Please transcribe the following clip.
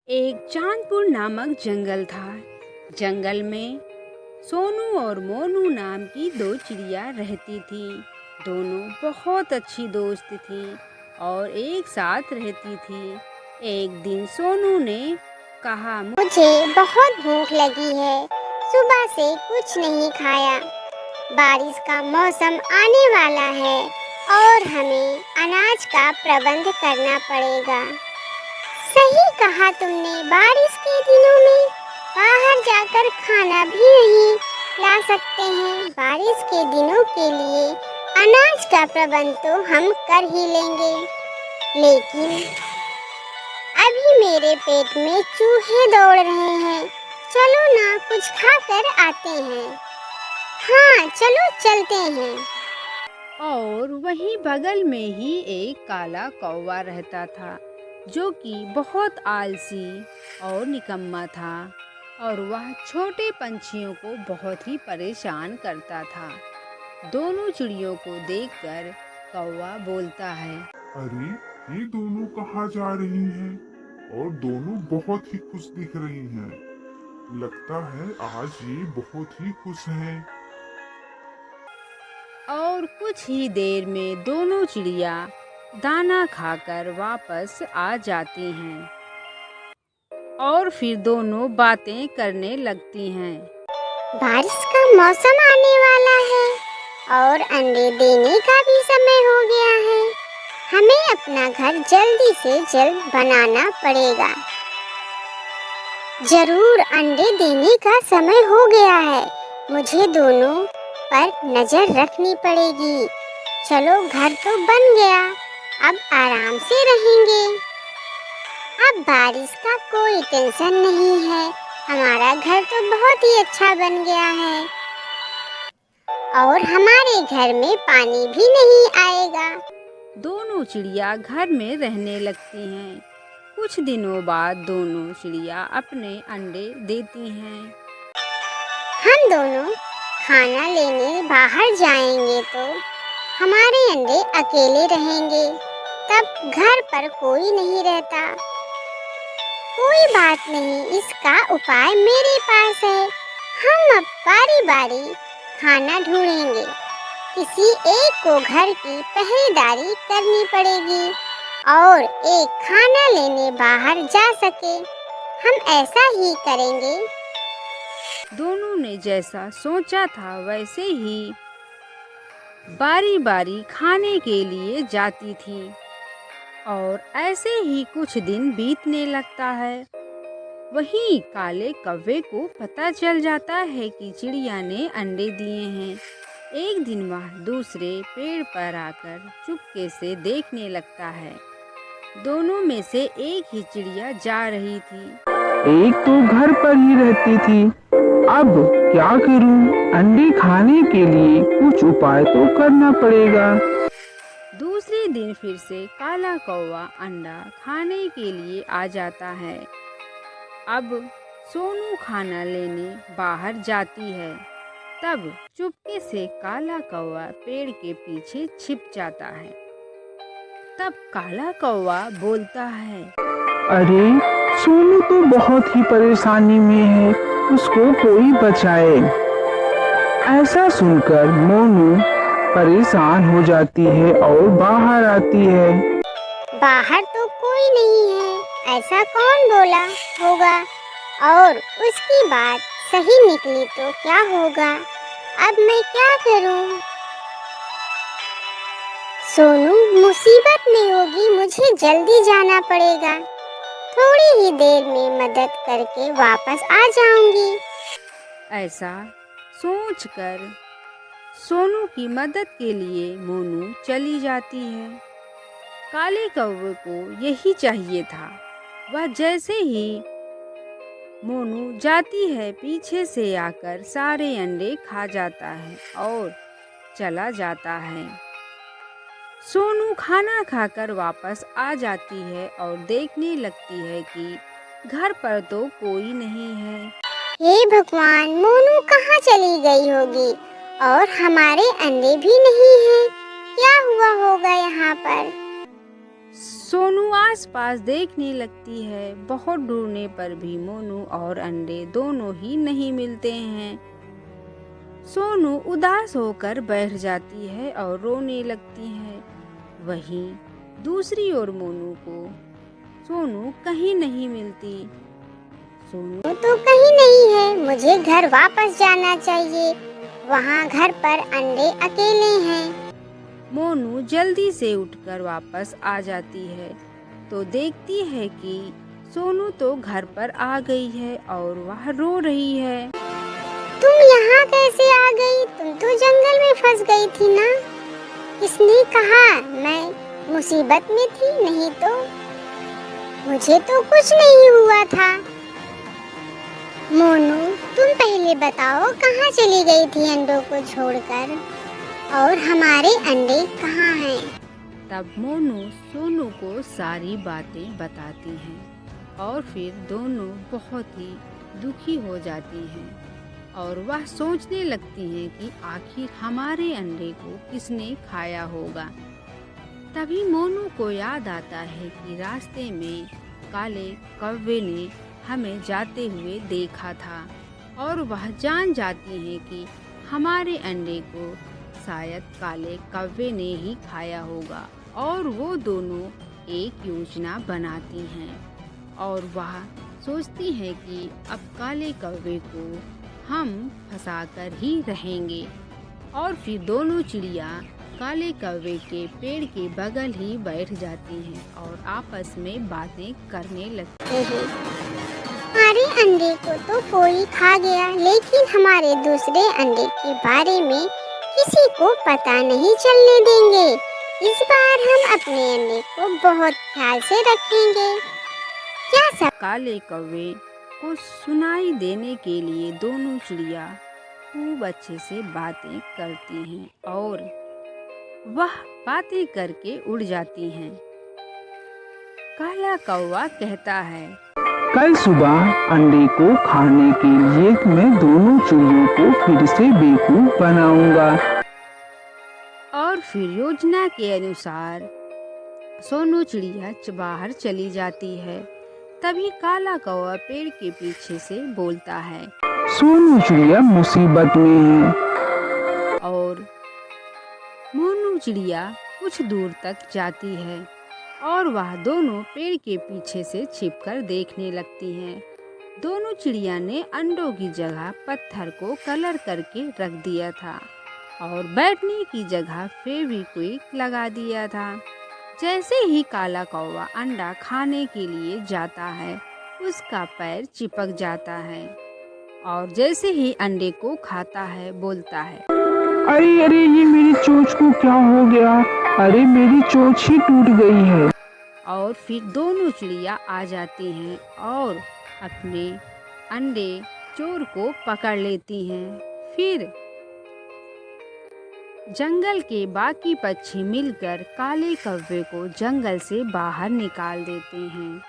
एक चांदपुर नामक जंगल था। जंगल में सोनू और मोनू नाम की दो चिड़िया रहती थी। दोनों बहुत अच्छी दोस्त थी और एक साथ रहती थी। एक दिन सोनू ने कहा, मुझे बहुत भूख लगी है, सुबह से कुछ नहीं खाया। बारिश का मौसम आने वाला है और हमें अनाज का प्रबंध करना पड़ेगा। सही कहा तुमने, बारिश के दिनों में बाहर जाकर खाना भी नहीं ला सकते हैं। बारिश के दिनों के लिए अनाज का प्रबंध तो हम कर ही लेंगे, लेकिन अभी मेरे पेट में चूहे दौड़ रहे हैं। चलो ना, कुछ खा कर आते हैं। हाँ चलो चलते हैं। और वहीं बगल में ही एक काला कौवा रहता था, जो कि बहुत आलसी और निकम्मा था और वह छोटे पंछियों को बहुत ही परेशान करता था। दोनों चिड़ियों को देखकर कौवा बोलता है, अरे, ये दोनों कहाँ जा रही हैं? और दोनों बहुत ही खुश दिख रही हैं। लगता है आज ये बहुत ही खुश हैं। और कुछ ही देर में दोनों चिड़िया दाना खाकर वापस आ जाती हैं और फिर दोनों बातें करने लगती हैं। बारिश का मौसम आने वाला है और अंडे देने का भी समय हो गया है। हमें अपना घर जल्दी से जल्द बनाना पड़ेगा। जरूर अंडे देने का समय हो गया है। मुझे दोनों पर नजर रखनी पड़ेगी। चलो, घर तो बन गया, अब आराम से रहेंगे। अब बारिश का कोई टेंशन नहीं है। हमारा घर तो बहुत ही अच्छा बन गया है और हमारे घर में पानी भी नहीं आएगा। दोनों चिड़िया घर में रहने लगती हैं। कुछ दिनों बाद दोनों चिड़िया अपने अंडे देती हैं। हम दोनों खाना लेने बाहर जाएंगे तो हमारे अंडे अकेले रहेंगे। तब घर पर कोई नहीं रहता। कोई बात नहीं, इसका उपाय मेरे पास है। हम अब बारी बारी खाना ढूंढेंगे। किसी एक को घर की पहरेदारी करनी पड़ेगी और एक खाना लेने बाहर जा सके। हम ऐसा ही करेंगे। दोनों ने जैसा सोचा था वैसे ही बारी बारी खाने के लिए जाती थी और ऐसे ही कुछ दिन बीतने लगता है। वहीं काले कौवे को पता चल जाता है कि चिड़िया ने अंडे दिए हैं। एक दिन वह दूसरे पेड़ पर आकर चुपके से देखने लगता है। दोनों में से एक ही चिड़िया जा रही थी। एक तो घर पर ही रहती थी। अब क्या करूं? अंडे खाने के लिए कुछ उपाय तो करना पड़ेगा। दूसरे दिन फिर से काला कौवा अंडा खाने के लिए आ जाता है। अब सोनू खाना लेने बाहर जाती है। तब चुपके से काला कौवा पेड़ के पीछे छिप जाता है। तब काला कौवा बोलता है, अरे, सोनू तो बहुत ही परेशानी में है, उसको कोई बचाए। ऐसा सुनकर मोनू परेशान हो जाती है और बाहर आती है। बाहर तो कोई नहीं है, ऐसा कौन बोला होगा? और उसकी बात सही निकली तो क्या होगा? अब मैं क्या करूं? सोनू मुसीबत में होगी, मुझे जल्दी जाना पड़ेगा। थोड़ी ही देर में मदद करके वापस आ जाऊंगी। ऐसा सोचकर सोनू की मदद के लिए मोनू चली जाती है। काले कौवे को यही चाहिए था। वह जैसे ही मोनू जाती है, पीछे से आकर सारे अंडे खा जाता है और चला जाता है। सोनू खाना खाकर वापस आ जाती है और देखने लगती है कि घर पर तो कोई नहीं है। हे भगवान, मोनू कहाँ चली गई होगी और हमारे अंडे भी नहीं हैं। क्या हुआ होगा यहाँ पर? सोनू आसपास देखने लगती है। बहुत ढूंढने पर भी मोनू और अंडे दोनों ही नहीं मिलते हैं। सोनू उदास होकर बैठ जाती है और रोने लगती है। वहीं दूसरी ओर मोनू को सोनू कहीं नहीं मिलती। सोनू वो तो कहीं नहीं है, मुझे घर वापस जाना चाहिए। वहाँ घर पर अंडे अकेले हैं। मोनू जल्दी से उठकर वापस आ जाती है तो देखती है कि सोनू तो घर पर आ गई है और वह रो रही है। तुम यहाँ कैसे आ गई? तुम तो जंगल में फंस गई थी ना? किसने कहा मैं मुसीबत में थी? नहीं तो मुझे तो कुछ नहीं हुआ था। मोनू, तुम पहले बताओ कहाँ चली गई थी अंडों को छोड़कर, और हमारे अंडे कहाँ हैं? तब मोनू सोनू को सारी बातें बताती हैं और फिर दोनों बहुत ही दुखी हो जाती हैं और वह सोचने लगती हैं कि आखिर हमारे अंडे को किसने खाया होगा। तभी मोनू को याद आता है कि रास्ते में काले कौवे ने हमें जाते हुए देखा था और वह जान जाती है कि हमारे अंडे को शायद काले कौवे ने ही खाया होगा। और वो दोनों एक योजना बनाती हैं और वह सोचती हैं कि अब काले कौवे को हम फंसाकर ही रहेंगे। और फिर दोनों चिड़िया काले कौवे के पेड़ के बगल ही बैठ जाती हैं और आपस में बातें करने लगती हैं। हमारे अंडे को तो कोई खा गया, लेकिन हमारे दूसरे अंडे के बारे में किसी को पता नहीं चलने देंगे। इस बार हम अपने अंडे को बहुत ख्याल से रखेंगे। क्या सब काले कौवे को सुनाई देने के लिए दोनों चिड़िया खूब अच्छे से बातें करती हैं और वह बातें करके उड़ जाती हैं। काला कौवा कहता है, कल सुबह अंडे को खाने के लिए मैं दोनों चिड़ियों को फिर से बेवकूफ बनाऊंगा। और फिर योजना के अनुसार सोनू चिड़िया बाहर चली जाती है। तभी काला कौवा पेड़ के पीछे से बोलता है, सोनू चिड़िया मुसीबत में है। और मोनू चिड़िया कुछ दूर तक जाती है और वह दोनों पेड़ के पीछे से छिपकर देखने लगती हैं। दोनों चिड़िया ने अंडों की जगह पत्थर को कलर करके रख दिया था और बैठने की जगह फेविक्विक लगा दिया था। जैसे ही काला कौवा अंडा खाने के लिए जाता है, उसका पैर चिपक जाता है और जैसे ही अंडे को खाता है बोलता है, अरे अरे, ये मेरी चोंच को क्या हो गया? अरे मेरी चोंच ही टूट गई है। और फिर दोनों चिड़िया आ जाती हैं और अपने अंडे चोर को पकड़ लेती हैं। फिर जंगल के बाकी पक्षी मिलकर काले कौवे को जंगल से बाहर निकाल देते हैं।